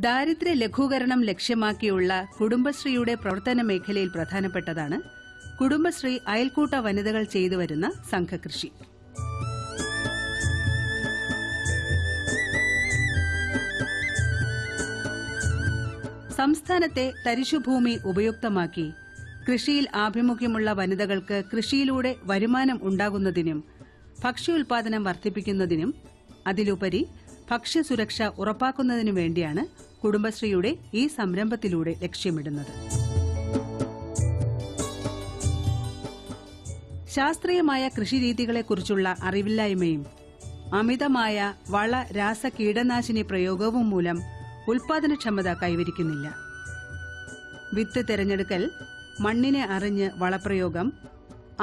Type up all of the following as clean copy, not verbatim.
ദാരിദ്ര്യ ലഘൂകരണം ലക്ഷ്യമാക്കിയുള്ള കുടുംബശ്രീയുടെ പ്രവർത്തന മേഖലയിൽ പ്രധാനപ്പെട്ടതാണ് കുടുംബശ്രീ അയൽക്കൂട്ട വനിതകൾ ചെയ്തുവരുന്ന സംഘകൃഷി. സംസ്ഥാനത്തെ തരിശുഭൂമി ഉപയുക്തമാക്കി കൃഷിയിൽ ആഭിമുഖ്യമുള്ള വനിതകൾക്ക് കൃഷിയിലൂടെ വരുമാനം ഉണ്ടാകുന്നതിനും ഭക്ഷ്യോൽപാദനം വർദ്ധിപ്പിക്കുന്നതിനും അതിലുപരി ഭക്ഷ്യസുരക്ഷ ഉറപ്പാക്കുന്നതിനും വേണ്ടിയാണ് കുടുംബശ്രീയുടെ ഈ സംരംഭത്തിലൂടെ ലക്ഷ്യമിടുന്നത്. ശാസ്ത്രീയമായ കൃഷിരീതികളെക്കുറിച്ചുള്ള അറിവില്ലായ്മയും അമിതമായ വള രാസ കീടനാശിനി പ്രയോഗവും മൂലം ഉൽപാദനക്ഷമത കൈവരിക്കുന്നില്ല. വിത്ത് തിരഞ്ഞെടുക്കൽ, മണ്ണിനെ അറിഞ്ഞ് വളപ്രയോഗം,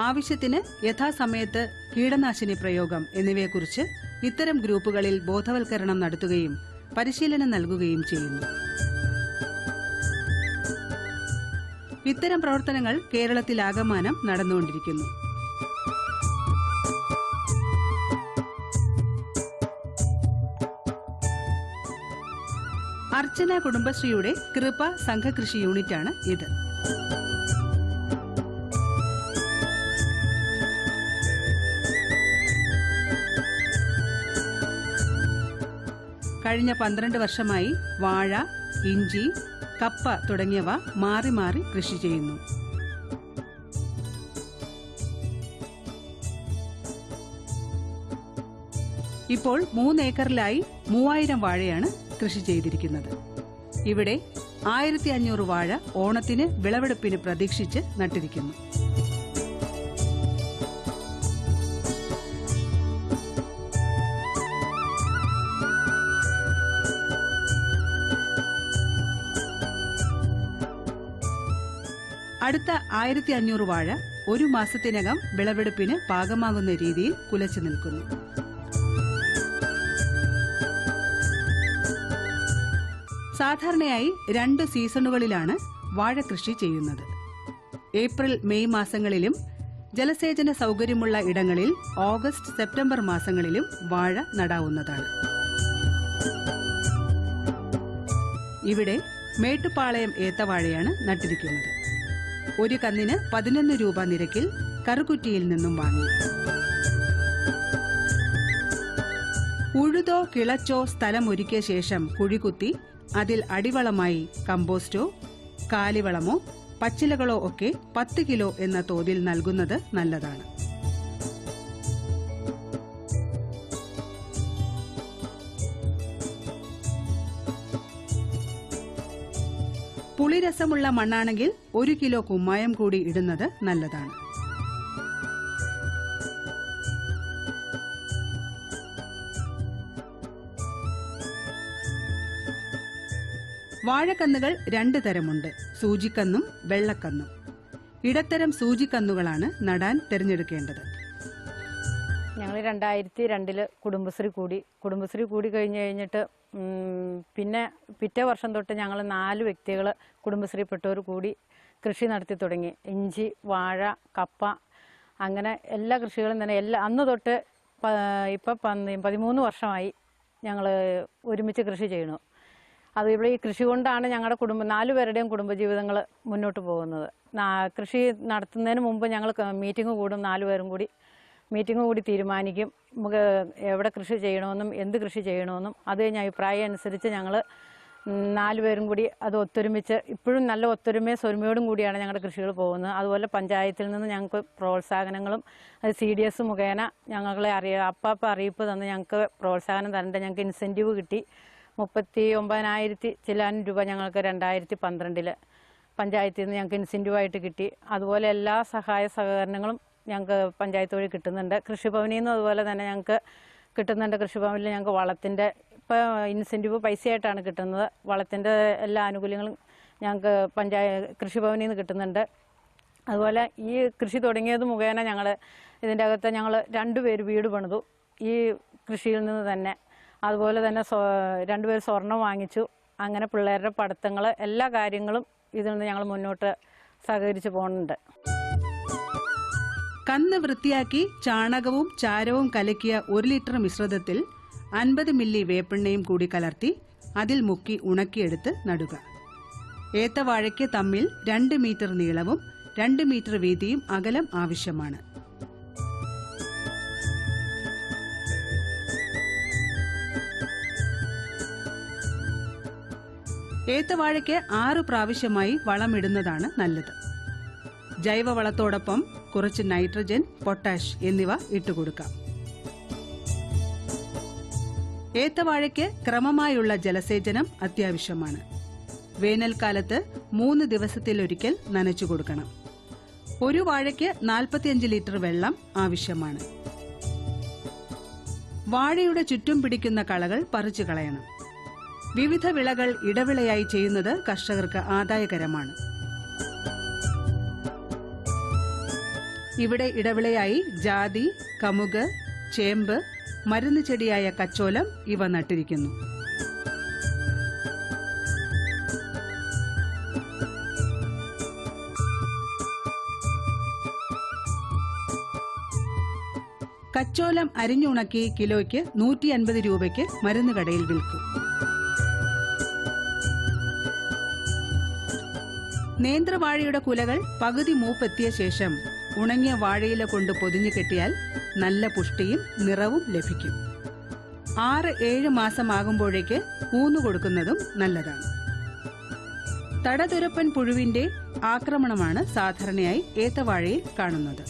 ആവശ്യത്തിന് യഥാസമയത്ത് കീടനാശിനി പ്രയോഗം എന്നിവയെക്കുറിച്ച് ഇത്തരം ഗ്രൂപ്പുകളിൽ ബോധവൽക്കരണം നടത്തുകയും പരിശീലനം നൽകുകയും ചെയ്യുന്നു. ഇത്തരം പ്രവർത്തനങ്ങൾ കേരളത്തിലാകമാനം നടന്നുകൊണ്ടിരിക്കുന്നു. അർച്ചന കുടുംബശ്രീയുടെ കൃപ സംഘകൃഷി യൂണിറ്റാണ് ഇത്. കഴിഞ്ഞ 12 വർഷമായി വാഴ, ഇഞ്ചി, കപ്പ തുടങ്ങിയവ മാറി മാറി കൃഷി ചെയ്യുന്നു. ഇപ്പോൾ 3 ഏക്കറിലായി 3000 വാഴയാണ് കൃഷി ചെയ്തിരിക്കുന്നത്. ഇവിടെ 1500 വാഴ ഓണത്തിന് വിളവെടുപ്പിന് പ്രതീക്ഷിച്ച് നട്ടിരിക്കുന്നു. അടുത്ത 1500 വാഴ 1 മാസത്തിനകം വിളവെടുപ്പിന് പാകമാകുന്ന രീതിയിൽ കുലച്ചു നിൽക്കുന്നു. സാധാരണയായി 2 സീസണുകളിലാണ് വാഴ കൃഷി ചെയ്യുന്നത്. ഏപ്രിൽ മെയ് മാസങ്ങളിലും ജലസേചന സൗകര്യമുള്ള ഇടങ്ങളിൽ ഓഗസ്റ്റ് സെപ്റ്റംബർ മാസങ്ങളിലും വാഴ നടാവുന്നതാണ്. ഇവിടെ മേട്ടുപ്പാളയം ഏത്തവാഴയാണ് നട്ടിരിക്കുന്നത്. ഒരു കന്നിന് 11 രൂപ നിരക്കിൽ കറുകുറ്റിയിൽ നിന്നും വാങ്ങി. ഉഴുതോ കിളച്ചോ സ്ഥലം ഒരുക്കിയ ശേഷം കുഴികുത്തി അതിൽ അടിവളമായി കമ്പോസ്റ്റോ കാലിവളമോ പച്ചിലകളോ ഒക്കെ 10 കിലോ എന്ന തോതിൽ നൽകുന്നത് നല്ലതാണ്. പുളിരസമുള്ള മണ്ണാണെങ്കിൽ 1 കിലോ കുമ്മായം കൂടി ഇടുന്നത് നല്ലതാണ്. വാഴക്കന്നുകൾ 2 തരമുണ്ട്, സൂചിക്കന്നും വെള്ളക്കന്നും. ഇടത്തരം സൂചിക്കന്നുകളാണ് നടാൻ തിരഞ്ഞെടുക്കേണ്ടത്. ഞങ്ങൾ 2002 കുടുംബശ്രീ കൂടി കഴിഞ്ഞിട്ട് പിന്നെ പിറ്റേ വർഷം തൊട്ട് ഞങ്ങൾ 4 വ്യക്തികൾ കുടുംബശ്രീപ്പെട്ടവർ കൂടി കൃഷി നടത്തി തുടങ്ങി. ഇഞ്ചി, വാഴ, കപ്പ, അങ്ങനെ എല്ലാ കൃഷികളും തന്നെ അന്ന് തൊട്ട് ഇപ്പം 13 വർഷമായി ഞങ്ങൾ ഒരുമിച്ച് കൃഷി ചെയ്യണു. അത് ഇവിടെ ഈ കൃഷി കൊണ്ടാണ് ഞങ്ങളുടെ 4 പേരുടെയും കുടുംബജീവിതങ്ങൾ മുന്നോട്ട് പോകുന്നത്. കൃഷി നടത്തുന്നതിന് മുമ്പ് ഞങ്ങൾ മീറ്റിംഗ് കൂടും, 4 പേരും കൂടി മീറ്റിംഗ് കൂടി തീരുമാനിക്കും നമുക്ക് എവിടെ കൃഷി ചെയ്യണമെന്നും എന്ത് കൃഷി ചെയ്യണമെന്നും. അത് കഴിഞ്ഞ് അഭിപ്രായം അനുസരിച്ച് ഞങ്ങൾ 4 പേരും കൂടി അത് ഒത്തൊരുമിച്ച് ഇപ്പോഴും നല്ല ഒത്തൊരുമയും സ്വരുമയോടും കൂടിയാണ് ഞങ്ങളുടെ കൃഷികൾ പോകുന്നത്. അതുപോലെ പഞ്ചായത്തിൽ നിന്ന് ഞങ്ങൾക്ക് പ്രോത്സാഹനങ്ങളും അത് CDS മുഖേന ഞങ്ങളെ അറിയിപ്പ് തന്ന് ഞങ്ങൾക്ക് പ്രോത്സാഹനം തരേണ്ട ഞങ്ങൾക്ക് ഇൻസെൻറ്റീവ് കിട്ടി. 39,000 ചില്ലാനും രൂപ ഞങ്ങൾക്ക് 2012 പഞ്ചായത്തിൽ നിന്ന് ഞങ്ങൾക്ക് ഇൻസെൻറ്റീവായിട്ട് കിട്ടി. അതുപോലെ എല്ലാ സഹായ സഹകരണങ്ങളും ഞങ്ങൾക്ക് പഞ്ചായത്ത് വഴി കിട്ടുന്നുണ്ട്. കൃഷിഭവനിൽ നിന്നും അതുപോലെ തന്നെ ഞങ്ങൾക്ക് കിട്ടുന്നുണ്ട്. കൃഷിഭവനിൽ ഞങ്ങൾക്ക് വളത്തിൻ്റെ ഇപ്പോൾ ഇൻസെൻറ്റീവ് പൈസയായിട്ടാണ് കിട്ടുന്നത്. വളത്തിൻ്റെ എല്ലാ ആനുകൂല്യങ്ങളും ഞങ്ങൾക്ക് കൃഷിഭവനിൽ നിന്ന് കിട്ടുന്നുണ്ട്. അതുപോലെ ഈ കൃഷി തുടങ്ങിയത് മുഖേന ഞങ്ങൾ ഇതിൻ്റെ അകത്ത് ഞങ്ങൾ 2 പേര് വീട് പണിതു ഈ കൃഷിയിൽ നിന്ന് തന്നെ. അതുപോലെ തന്നെ 2 പേര് സ്വർണം വാങ്ങിച്ചു. അങ്ങനെ പിള്ളേരുടെ പഠിത്തങ്ങൾ എല്ലാ കാര്യങ്ങളും ഇതിൽ നിന്ന് ഞങ്ങൾ മുന്നോട്ട് സഹകരിച്ച് പോകുന്നുണ്ട്. കന്ന് വൃത്തിയാക്കി ചാണകവും ചാരവും കലക്കിയ 1 ലിറ്റർ മിശ്രിതത്തിൽ 50 മില്ലി വേപ്പെണ്ണയും കൂടി കലർത്തി അതിൽ മുക്കി ഉണക്കിയെടുത്ത് നടുക. ഏത്തവാഴയ്ക്ക് തമ്മിൽ 2 മീറ്റർ നീളവും 2 മീറ്റർ വീതിയും അകലം ആവശ്യമാണ്. ഏത്തവാഴയ്ക്ക് 6 പ്രാവശ്യമായി വളമിടുന്നതാണ് നല്ലത്. ജൈവവളത്തോടൊപ്പം കുറച്ച് നൈട്രജൻ, പൊട്ടാഷ് എന്നിവ ഇട്ടുകൊടുക്കാം. ഏത്തവാഴയ്ക്ക് ക്രമമായുള്ള ജലസേചനം അത്യാവശ്യമാണ്. വേനൽക്കാലത്ത് 3 ദിവസത്തിലൊരിക്കൽ നനച്ചു കൊടുക്കണം. ഒരു വാഴയ്ക്ക് 45 ലിറ്റർ വെള്ളം ആവശ്യമാണ്. വാഴയുടെ ചുറ്റും പിടിക്കുന്ന കളകൾ പറിച്ചു കളയണം. വിവിധ വിളകൾ ഇടവിളയായി ചെയ്യുന്നത് കർഷകർക്ക് ആദായകരമാണ്. ഇവിടെ ഇടവിളയായി ജാതി, കമുക്, ചേമ്പ്, മരുന്ന് ചെടിയായ കച്ചോലം ഇവ നട്ടിരിക്കുന്നു. കച്ചോലം അരിഞ്ഞുണക്കി കിലോയ്ക്ക് 150 രൂപയ്ക്ക് മരുന്ന് കടയിൽ വിൽക്കും. നേന്ത്രവാഴയുടെ കുലകൾ പകുതി മൂപ്പെത്തിയ ശേഷം ഉണങ്ങിയ വാഴയില കൊണ്ട് പൊതിഞ്ഞു കെട്ടിയാൽ നല്ല പുഷ്ടിയും നിറവും ലഭിക്കും. 6-7 മാസമാകുമ്പോഴേക്ക് ഊന്നു കൊടുക്കുന്നതും നല്ലതാണ്. തടതുരപ്പൻ പുഴുവിന്റെ ആക്രമണമാണ് സാധാരണയായി ഏത്തവാഴയിൽ കാണുന്നത്.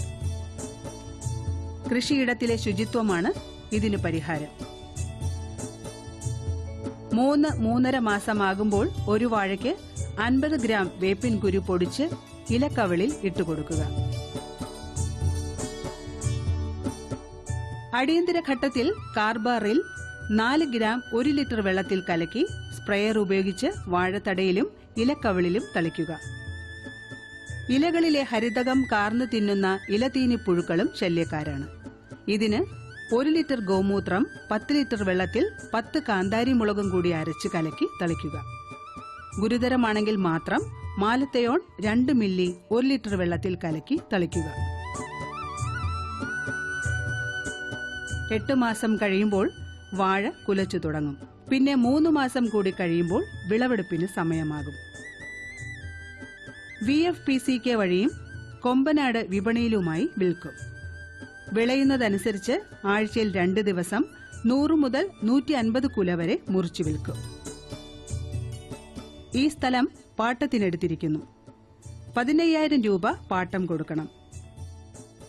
കൃഷിയിടത്തിലെ ശുചിത്വമാണ് ഇതിന് പരിഹാരം. 3-3.5 മാസമാകുമ്പോൾ ഒരു വാഴയ്ക്ക് 50 ഗ്രാം വേപ്പിൻ കുരു പൊടിച്ച് ഇലക്കവിളിൽ ഇട്ടുകൊടുക്കുക. അടിയന്തര ഘട്ടത്തിൽ കാർബാറിൽ 4 ഗ്രാം 1 ലിറ്റർ വെള്ളത്തിൽ കലക്കി സ്പ്രെയർ ഉപയോഗിച്ച് വാഴത്തടയിലും ഇലക്കവിളിലും തളിക്കുക. ഇലകളിലെ ഹരിതകം കാർന്നു തിന്നുന്ന ഇലതീനി പുഴുക്കളും ശല്യക്കാരാണ്. ഇതിന് 1 ലിറ്റർ ഗോമൂത്രം 10 ലിറ്റർ വെള്ളത്തിൽ 10 കാന്താരി മുളകും കൂടി അരച്ച് കലക്കി തളിക്കുക. ഗുരുതരമാണെങ്കിൽ മാത്രം മാലത്തയോൺ 2 മില്ലി 1 ലിറ്റർ വെള്ളത്തിൽ കലക്കി തളിക്കുക. 8 മാസം കഴിയുമ്പോൾ വാഴ കുലച്ചു തുടങ്ങും. പിന്നെ 3 മാസം കൂടി കഴിയുമ്പോൾ വിളവെടുപ്പിന് സമയമാകും. VFPCK വഴിയും കൊമ്പനാട് വിപണിയിലുമായി വിൽക്കും. വിളയുന്നതനുസരിച്ച് ആഴ്ചയിൽ 2 ദിവസം 100 മുതൽ 150 കുല വരെ മുറിച്ചു വിൽക്കും. ഈ സ്ഥലം പാട്ടത്തിനെടുത്തിരിക്കുന്നു. 15,000 രൂപ പാട്ടം കൊടുക്കണം.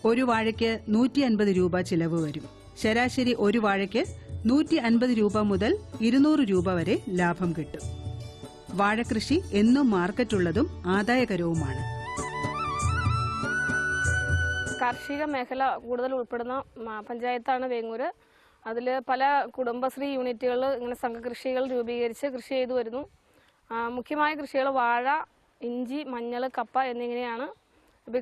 ഒരു വാഴയ്ക്ക് 150 രൂപ ചിലവ് വരും. ശരാശരി ഒരു വാഴയ്ക്ക് 150 രൂപ മുതൽ 200 രൂപ വരെ ലാഭം കിട്ടും. വാഴകൃഷി എന്നും മാർക്കറ്റുള്ളതും ആദായകരവുമാണ്. കാർഷിക മേഖല കൂടുതൽ ഉൾപ്പെടുന്ന പഞ്ചായത്താണ് വേങ്ങൂര്. അതിൽ പല കുടുംബശ്രീ യൂണിറ്റുകൾ ഇങ്ങനെ സംഘകൃഷികൾ രൂപീകരിച്ച് കൃഷി ചെയ്തു വരുന്നു. മുഖ്യമായ കൃഷികൾ വാഴ, ഇഞ്ചി, മഞ്ഞൾ, കപ്പ എന്നിങ്ങനെയാണ്. ഇപ്പോൾ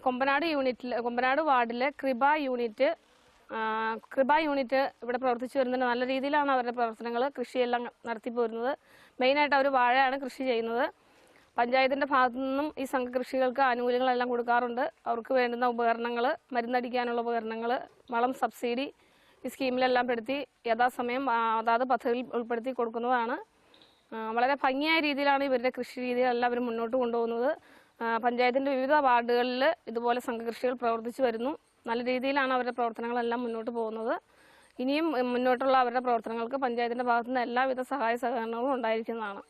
കൊമ്പനാട് വാർഡിലെ കൃപ യൂണിറ്റ് ഇവിടെ പ്രവർത്തിച്ചു വരുന്നുണ്ട്. നല്ല രീതിയിലാണ് അവരുടെ പ്രവർത്തനങ്ങൾ, കൃഷിയെല്ലാം നടത്തിപ്പോരുന്നത്. മെയിനായിട്ട് അവർ വാഴയാണ് കൃഷി ചെയ്യുന്നത്. പഞ്ചായത്തിൻ്റെ ഭാഗത്തു നിന്നും ഈ സംഘകൃഷികൾക്ക് ആനുകൂല്യങ്ങളെല്ലാം കൊടുക്കാറുണ്ട്. അവർക്ക് വേണ്ടുന്ന ഉപകരണങ്ങൾ, മരുന്നടിക്കാനുള്ള ഉപകരണങ്ങൾ, വളം സബ്സിഡി ഈ സ്കീമിലെല്ലാം പെടുത്തി യഥാസമയം അതാത് പദ്ധതിയിൽ ഉൾപ്പെടുത്തി കൊടുക്കുന്നതാണ്. വളരെ ഭംഗിയായ രീതിയിലാണ് ഇവരുടെ കൃഷി രീതികളെല്ലാം അവർ മുന്നോട്ട് കൊണ്ടുപോകുന്നത്. പഞ്ചായത്തിൻ്റെ വിവിധ വാർഡുകളിൽ ഇതുപോലെ സംഘകൃഷികൾ പ്രവർത്തിച്ചു വരുന്നു. നല്ല രീതിയിലാണ് അവരുടെ പ്രവർത്തനങ്ങളെല്ലാം മുന്നോട്ട് പോകുന്നത്. ഇനിയും മുന്നോട്ടുള്ള അവരുടെ പ്രവർത്തനങ്ങൾക്ക് പഞ്ചായത്തിൻ്റെ ഭാഗത്തുനിന്ന് എല്ലാവിധ സഹായ സഹകരണങ്ങളും ഉണ്ടായിരിക്കുന്നതാണ്.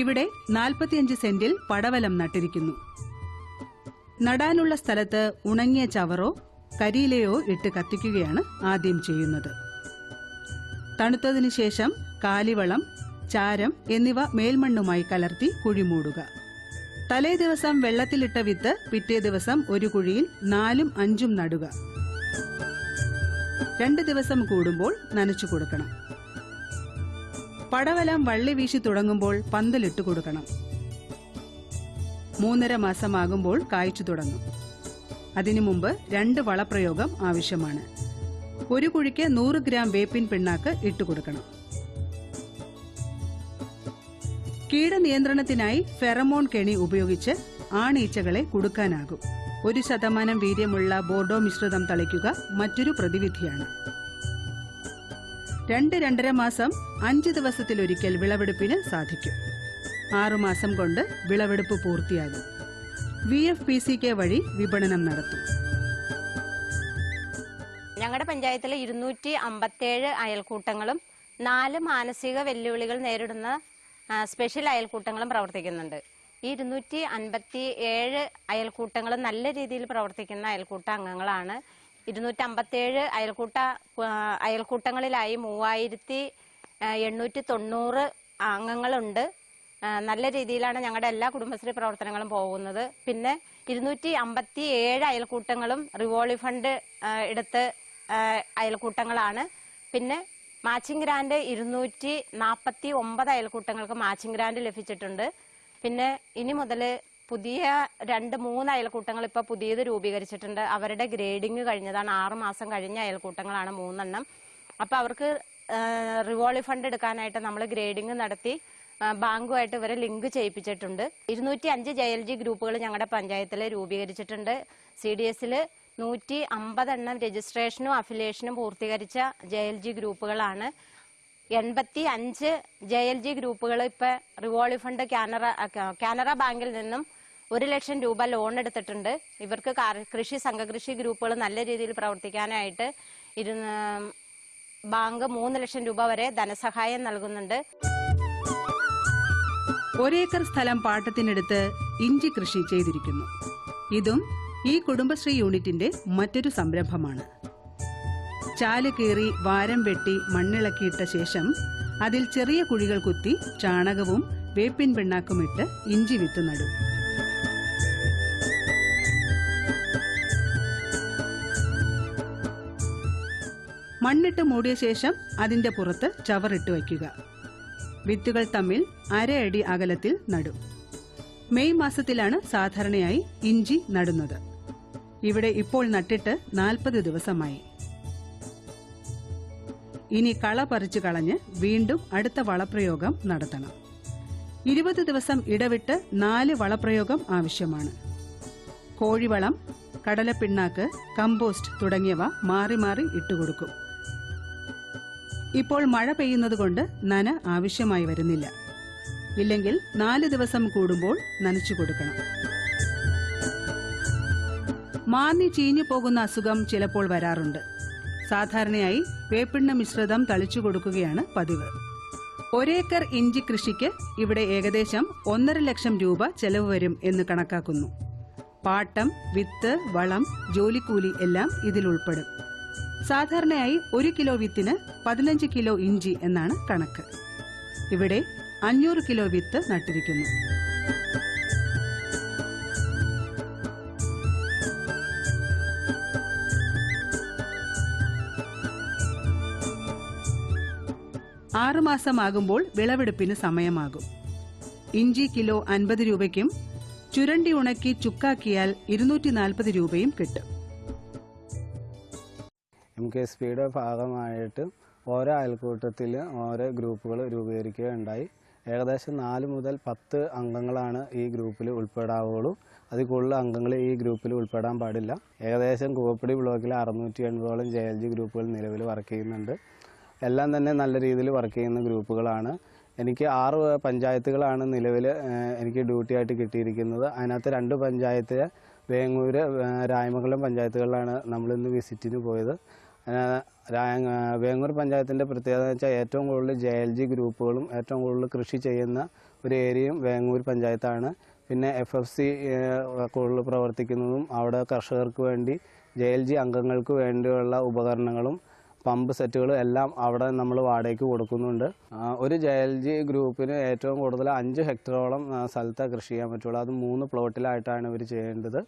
ഇവിടെ 45 സെന്റിൽ പടവലം നട്ടിരിക്കുന്നു. നടാനുള്ള സ്ഥലത്ത് ഉണങ്ങിയ ചവറോ കരിയിലയോ ഇട്ട് കത്തിക്കുകയാണ് ആദ്യം ചെയ്യുന്നത്. തണുത്തതിനു ശേഷം കാലിവളം, ചാരം എന്നിവ മേൽമണ്ണുമായി കലർത്തി കുഴിമൂടുക. തലേ ദിവസം വെള്ളത്തിലിട്ട വിത്ത് പിറ്റേ ദിവസം ഒരു കുഴിയിൽ 4ഉം 5ഉം നടുക. 2 ദിവസം കൂടുമ്പോൾ നനച്ചു കൊടുക്കണം. പടവലം വള്ളി വീശി തുടങ്ങുമ്പോൾ പന്തലിട്ട് കൊടുക്കണം. 3.5 മാസമാകുമ്പോൾ കായ്ച്ചു തുടങ്ങും. അതിനു മുമ്പ് 2 വളപ്രയോഗം ആവശ്യമാണ്. ഒരു കുഴിക്ക് 100 ഗ്രാം വേപ്പിൻ പിണ്ണാക്ക് ഇട്ടുകൊടുക്കണം. കീടനിയന്ത്രണത്തിനായി ഫെറമോൺ കെണി ഉപയോഗിച്ച് ആണീച്ചകളെ കുടുക്കാനാകും. 1% വീര്യമുള്ള ബോർഡോ മിശ്രിതം തളിക്കുക മറ്റൊരു പ്രതിവിധിയാണ്. 2-2.5 മാസം 5 ദിവസത്തിലൊരിക്കൽ വിളവെടുപ്പിന് സാധിക്കും. 6 മാസം കൊണ്ട് വിളവെടുപ്പ് പൂർത്തിയാകും. VFPCK വഴി വിപണനം നടത്തും. ഞങ്ങളുടെ പഞ്ചായത്തിൽ 257 അയൽക്കൂട്ടങ്ങളും 4 മാനസിക വെല്ലുവിളികൾ നേരിടുന്ന സ്പെഷ്യൽ അയൽക്കൂട്ടങ്ങളും പ്രവർത്തിക്കുന്നുണ്ട്. ഈ 257 അയൽക്കൂട്ടങ്ങളും നല്ല രീതിയിൽ പ്രവർത്തിക്കുന്ന അയൽക്കൂട്ട അംഗങ്ങളാണ്. 257 അയൽക്കൂട്ടങ്ങളിലായി 3890 അംഗങ്ങളുണ്ട്. നല്ല രീതിയിലാണ് ഞങ്ങളുടെ എല്ലാ കുടുംബശ്രീ പ്രവർത്തനങ്ങളും പോകുന്നത്. പിന്നെ 257 അയൽക്കൂട്ടങ്ങളും റിവോൾവിംഗ് ഫണ്ട് എടുത്ത് അയൽക്കൂട്ടങ്ങളാണ്. പിന്നെ മാച്ചിങ് ഗ്രാൻഡ് 249 അയൽക്കൂട്ടങ്ങൾക്ക് മാച്ചിങ് ഗ്രാൻഡ് ലഭിച്ചിട്ടുണ്ട്. പിന്നെ ഇനി മുതൽ പുതിയ 2-3 അയൽക്കൂട്ടങ്ങൾ ഇപ്പോൾ പുതിയത് രൂപീകരിച്ചിട്ടുണ്ട്. അവരുടെ ഗ്രേഡിങ് കഴിഞ്ഞതാണ്. 6 മാസം കഴിഞ്ഞ അയൽക്കൂട്ടങ്ങളാണ് 3 എണ്ണം. അപ്പോൾ അവർക്ക് റിവോൾവിംഗ് ഫണ്ട് എടുക്കാനായിട്ട് നമ്മൾ ഗ്രേഡിങ് നടത്തി ബാങ്കുമായിട്ട് ഇവരെ ലിങ്ക് ചെയ്യിപ്പിച്ചിട്ടുണ്ട്. 205 JLG ഗ്രൂപ്പുകൾ ഞങ്ങളുടെ പഞ്ചായത്തിൽ രൂപീകരിച്ചിട്ടുണ്ട്. CDSൽ 150 എണ്ണം രജിസ്ട്രേഷനും അഫിലിയേഷനും പൂർത്തീകരിച്ച JLG ഗ്രൂപ്പുകളാണ്. 85 JLG ഗ്രൂപ്പുകൾ ഇപ്പം റിവോൾവിംഗ് ഫണ്ട് കാനറ ബാങ്കിൽ നിന്നും 1 ലക്ഷം രൂപ ലോൺ എടുത്തിട്ടുണ്ട്. ഇവർക്ക് കൃഷി സംഘകൃഷി ഗ്രൂപ്പുകൾ നല്ല രീതിയിൽ പ്രവർത്തിക്കാനായിട്ട് ബാങ്ക് 3 ലക്ഷം രൂപ വരെ ധനസഹായം നൽകുന്നുണ്ട്. 1 ഏക്കർ സ്ഥലം പാട്ടത്തിനെടുത്ത് ഇഞ്ചി കൃഷി ചെയ്തിരിക്കുന്നു. ഇതും ഈ കുടുംബശ്രീ യൂണിറ്റിന്റെ മറ്റൊരു സംരംഭമാണ്. ചാല് കീറി വാരം വെട്ടി മണ്ണിളക്കിയിട്ട ശേഷം അതിൽ ചെറിയ കുഴികൾ കുത്തി ചാണകവും വേപ്പിൻ പിണ്ണാക്കുമിട്ട് ഇഞ്ചി വിത്ത് നടും. മണ്ണിട്ട് മൂടിയ ശേഷം അതിന്റെ പുറത്ത് ചവറിട്ട് വയ്ക്കുക. വിത്തുകൾ തമ്മിൽ 1/2 അടി അകലത്തിൽ നടും. മെയ് മാസത്തിലാണ് സാധാരണയായി ഇഞ്ചി നടുന്നത്. ഇവിടെ ഇപ്പോൾ നട്ടിട്ട് 40 ദിവസമായി. ഇനി കള പറിച്ചു കളഞ്ഞ് വീണ്ടും അടുത്ത വളപ്രയോഗം നടത്തണം. 20 ദിവസം ഇടവിട്ട് 4 വളപ്രയോഗം ആവശ്യമാണ്. കോഴിവളം, കടലപ്പിണ്ണാക്ക്, കമ്പോസ്റ്റ് തുടങ്ങിയവ മാറി മാറി ഇട്ടുകൊടുക്കും. ഇപ്പോൾ മഴ പെയ്യുന്നതുകൊണ്ട് നന ആവശ്യമായി വരുന്നില്ല. ഇല്ലെങ്കിൽ 4 ദിവസം കൂടുമ്പോൾ നനച്ചു കൊടുക്കണം. മാന്നി ചീഞ്ഞു പോകുന്ന അസുഖം ചിലപ്പോൾ വരാറുണ്ട്. സാധാരണയായി വേപ്പിണ്ണ മിശ്രിതം തളിച്ചു കൊടുക്കുകയാണ് പതിവ്. 1 ഏക്കർ ഇഞ്ചി കൃഷിക്ക് ഇവിടെ ഏകദേശം 1.5 ലക്ഷം രൂപ ചെലവ് വരും എന്ന് കണക്കാക്കുന്നു. പാട്ടം, വിത്ത്, വളം, ജോലിക്കൂലി എല്ലാം ഇതിൽ ഉൾപ്പെടും. സാധാരണയായി 1 കിലോ വിത്തിന് 15 കിലോ ഇഞ്ചി എന്നാണ് കണക്ക്. ഇവിടെ 500 കിലോ വിത്ത് നട്ടിരിക്കുന്നു. ആറ് മാസമാകുമ്പോൾ വിളവെടുപ്പിന് സമയമാകും. ഇഞ്ചി കിലോ 50 രൂപയ്ക്കും ചുരണ്ടി ഉണക്കി ചുക്കാക്കിയാൽ 240 രൂപയും കിട്ടും. MKSPയുടെ ഭാഗമായിട്ട് ഓരോ അയൽക്കൂട്ടത്തിൽ ഓരോ ഗ്രൂപ്പുകൾ രൂപീകരിക്കുകയുണ്ടായി. ഏകദേശം 4 മുതൽ 10 അംഗങ്ങളാണ് ഈ ഗ്രൂപ്പിൽ ഉൾപ്പെടാവുള്ളൂ. അതിൽ കൂടുതൽ അംഗങ്ങൾ ഈ ഗ്രൂപ്പിൽ ഉൾപ്പെടാൻ പാടില്ല. ഏകദേശം കൂവപ്പടി ബ്ലോക്കിൽ 680ഓളം JLG ഗ്രൂപ്പുകൾ നിലവിൽ വർക്ക് ചെയ്യുന്നുണ്ട്. എല്ലാം തന്നെ നല്ല രീതിയിൽ വർക്ക് ചെയ്യുന്ന ഗ്രൂപ്പുകളാണ്. എനിക്ക് 6 പഞ്ചായത്തുകളാണ് നിലവിൽ എനിക്ക് ഡ്യൂട്ടി ആയിട്ട് കിട്ടിയിരിക്കുന്നത്. അതിനകത്ത് 2 പഞ്ചായത്ത് വേങ്ങൂർ, രായമംഗലം പഞ്ചായത്തുകളിലാണ് നമ്മളിന്ന് വിസിറ്റിന് പോയത്. വേങ്ങൂർ പഞ്ചായത്തിൻ്റെ പ്രത്യേകത എന്ന് വെച്ചാൽ ഏറ്റവും കൂടുതൽ JLG ഗ്രൂപ്പുകളും ഏറ്റവും കൂടുതൽ കൃഷി ചെയ്യുന്ന ഒരു ഏരിയയും വേങ്ങൂർ പഞ്ചായത്താണ്. പിന്നെ FFC കൂടുതൽ പ്രവർത്തിക്കുന്നതും അവിടെ കർഷകർക്ക് വേണ്ടി JLG അംഗങ്ങൾക്ക് വേണ്ടിയുള്ള ഉപകരണങ്ങളും പമ്പ് സെറ്റുകളും എല്ലാം അവിടെ നമ്മൾ വാടകയ്ക്ക് കൊടുക്കുന്നുണ്ട്. ഒരു JLG ഗ്രൂപ്പിന് ഏറ്റവും കൂടുതൽ 5 ഹെക്ടറോളം സ്ഥലത്ത് കൃഷി ചെയ്യാൻ പറ്റുള്ളൂ. അത് 3 പ്ലോട്ടിലായിട്ടാണ് ഇവർ ചെയ്യേണ്ടത്.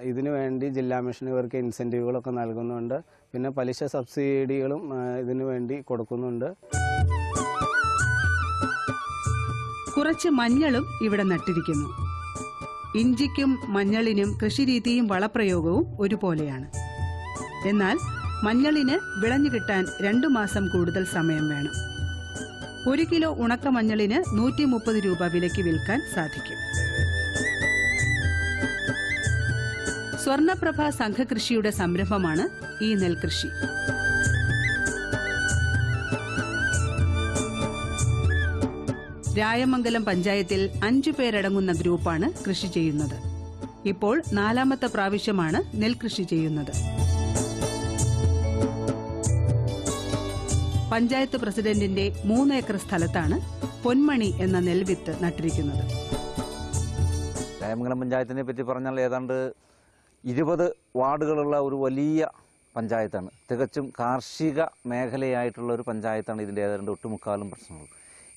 ഇതിനു വേണ്ടി ജില്ലാ മിഷൻ ഇവർക്ക് ഇൻസെൻറ്റീവുകളൊക്കെ നൽകുന്നുണ്ട്. പിന്നെ പലിശ സബ്സിഡികളും ഇതിനു വേണ്ടി കൊടുക്കുന്നുണ്ട്. കുറച്ച് മഞ്ഞളും ഇവിടെ നട്ടിരിക്കുന്നു. ഇഞ്ചിക്കും മഞ്ഞളിനും കൃഷിരീതിയും വളപ്രയോഗവും ഒരുപോലെയാണ്. എന്നാൽ മഞ്ഞളിന് വിളഞ്ഞു കിട്ടാൻ 2 മാസം കൂടുതൽ സമയം വേണം. 1 കിലോ ഉണക്കമഞ്ഞളിന് 130 രൂപ വിലയ്ക്ക് വിൽക്കാൻ സാധിക്കും. സ്വർണപ്രഭ സംഘകൃഷിയുടെ സംരംഭമാണ് ഈ നെൽകൃഷി. രായമംഗലം പഞ്ചായത്തിൽ 5 പേരടങ്ങുന്ന ഗ്രൂപ്പാണ് കൃഷി ചെയ്യുന്നത്. ഇപ്പോൾ 4ാമത്തെ പ്രാവശ്യമാണ് നെൽകൃഷി ചെയ്യുന്നത്. പഞ്ചായത്ത് പ്രസിഡന്റിന്റെ 3 ഏക്കർ സ്ഥലത്താണ് പൊന്മണി എന്ന നെൽവിത്ത് നട്ടിരിക്കുന്നത്. രായമംഗലം പഞ്ചായത്തിനെ പറ്റി പറഞ്ഞാൽ ഏതാണ്ട് 20 വാർഡുകളുള്ള ഒരു വലിയ പഞ്ചായത്താണ്. തികച്ചും കാർഷിക മേഖലയായിട്ടുള്ള ഒരു പഞ്ചായത്താണ്. ഇതിൻ്റെ ഏതാണ്ട് ഒട്ടുമുക്കാലും പ്രശ്നങ്ങൾ.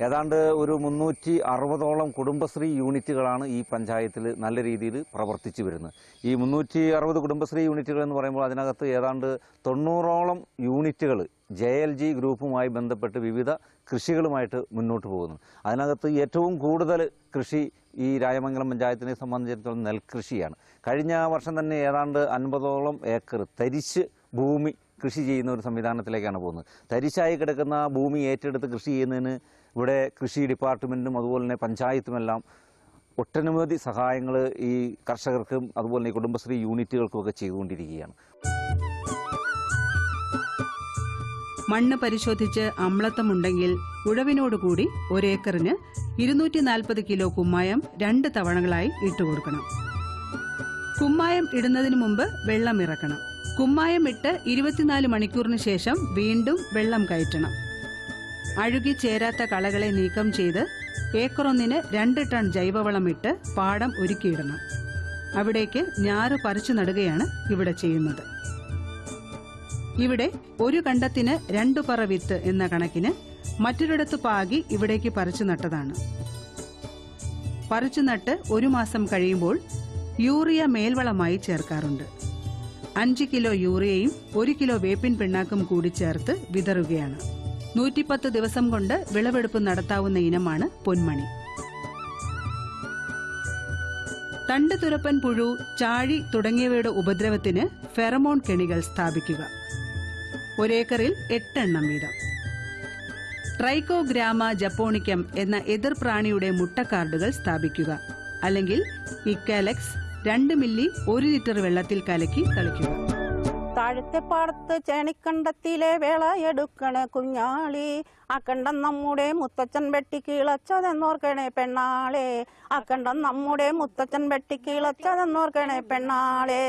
ഏതാണ്ട് ഒരു 360ഓളം കുടുംബശ്രീ യൂണിറ്റുകളാണ് ഈ പഞ്ചായത്തിൽ നല്ല രീതിയിൽ പ്രവർത്തിച്ചു വരുന്നത്. ഈ 360 കുടുംബശ്രീ യൂണിറ്റുകൾ എന്ന് പറയുമ്പോൾ അതിനകത്ത് ഏതാണ്ട് 90ഓളം യൂണിറ്റുകൾ JLG ഗ്രൂപ്പുമായി ബന്ധപ്പെട്ട് വിവിധ കൃഷികളുമായിട്ട് മുന്നോട്ട് പോകുന്നു. അതിനകത്ത് ഏറ്റവും കൂടുതൽ കൃഷി ഈ രായമംഗലം പഞ്ചായത്തിനെ സംബന്ധിച്ചിടത്തോളം നെൽകൃഷിയാണ്. കഴിഞ്ഞ വർഷം തന്നെ ഏതാണ്ട് 50ഓളം ഏക്കർ തരിശ് ഭൂമി കൃഷി ചെയ്യുന്ന ഒരു സംവിധാനത്തിലേക്കാണ് പോകുന്നത്. തരിശായി കിടക്കുന്ന ഭൂമി ഏറ്റെടുത്ത് കൃഷി ചെയ്യുന്നതിന് ഇവിടെ കൃഷി ഡിപ്പാർട്ട്മെൻറ്റും അതുപോലെ തന്നെ പഞ്ചായത്തുമെല്ലാം ഒട്ടനവധി സഹായങ്ങൾ ഈ കർഷകർക്കും അതുപോലെ തന്നെ കുടുംബശ്രീ യൂണിറ്റുകൾക്കുമൊക്കെ ചെയ്തുകൊണ്ടിരിക്കുകയാണ്. മണ്ണ് പരിശോധിച്ച് അമ്ലത്വമുണ്ടെങ്കിൽ ഉഴവിനോടുകൂടി 1 ഏക്കറിന് 240 കിലോ കുമ്മായം 2 തവണകളായി ഇട്ടുകൊടുക്കണം. കുമ്മായം ഇടുന്നതിന് മുമ്പ് വെള്ളം ഇറക്കണം. കുമ്മായം ഇട്ട് 24 മണിക്കൂറിന് ശേഷം വീണ്ടും വെള്ളം കയറ്റണം. അഴുകി ചേരാത്ത കളകളെ നീക്കം ചെയ്ത് ഏക്കറൊന്നിന് 2 ടൺ ജൈവവളം ഇട്ട് പാടം ഒരുക്കിയിടണം. അവിടേക്ക് ഞാറ് പറിച്ചു നടുകയാണ് ഇവിടെ ചെയ്യുന്നത്. ഇവിടെ ഒരു കണ്ടത്തിന് 2 പറ വിത്ത് എന്ന കണക്കിന് മറ്റൊരിടത്ത് പാകി ഇവിടേക്ക് പറിച്ചു നട്ടതാണ്. പറിച്ചു നട്ട് 1 മാസം കഴിയുമ്പോൾ യൂറിയ മേൽവളമായി ചേർക്കാറുണ്ട്. 5 കിലോ യൂറിയയും 1 കിലോ വേപ്പിൻ പിണ്ണാക്കും കൂടി ചേർത്ത് വിതറുകയാണ്. 110 ദിവസം കൊണ്ട് വിളവെടുപ്പ് നടത്താവുന്ന ഇനമാണ് പൊന്മണി. തണ്ട് തുരപ്പൻ പുഴു, ചാഴി തുടങ്ങിയവയുടെ ഉപദ്രവത്തിന് ഫെറമോൺ കെണികൾ സ്ഥാപിക്കുക. 1 ഏക്കറിൽ 8 എണ്ണം വീതം. ട്രൈക്കോഗ്രാമ ജപ്പോണിക്കം എന്ന എതിർപ്രാണിയുടെ മുട്ടക്കാർഡുകൾ സ്ഥാപിക്കുക. അല്ലെങ്കിൽ ഇക്കാലക്സ് 2 മില്ലി 1 ലിറ്റർ വെള്ളത്തിൽ കലക്കി തളിക്കുക. താഴത്തെ പാടത്ത് ചേണിക്കണ്ടത്തിലെ വേളയെടുക്കണ കുഞ്ഞാളി, ആ കണ്ടം നമ്മുടെ മുത്തച്ഛൻ വെട്ടിക്കിളച്ചതെന്നോർക്കണേ പെണ്ണാളെ, ആ കണ്ടം നമ്മുടെ മുത്തച്ഛൻ വെട്ടിക്കിളച്ചതെന്നോർക്കണേ പെണ്ണാളെ.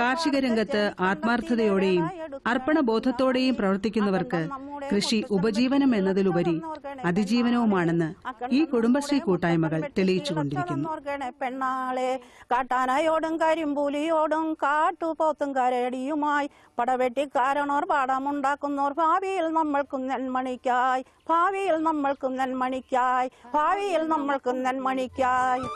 കാർഷിക രംഗത്ത് ആത്മാർത്ഥതയോടെയും അർപ്പണബോധത്തോടെയും പ്രവർത്തിക്കുന്നവർക്ക് കൃഷി ഉപജീവനം എന്നതിലുപരി അതിജീവനവുമാണെന്ന് ഈ കുടുംബശ്രീ കൂട്ടായ്മകൾ തെളിയിച്ചുകൊണ്ടിരിക്കുന്നു. പെണ്ണാളെ, കാട്ടാനയോടും കരിമ്പൂലിയോടും കാട്ടുപോത്തും കരടിയുമായി പടവെട്ടിക്കാരണോർ പാടമുണ്ടാക്കുന്നോർ ഭാവിയിൽ നമ്മൾക്കും നെന്മണിക്കായി, ഭാവിയിൽ നമ്മൾക്കും നെന്മണിക്കായി, ഭാവിയിൽ നമ്മൾക്കും നെന്മണിക്കായി.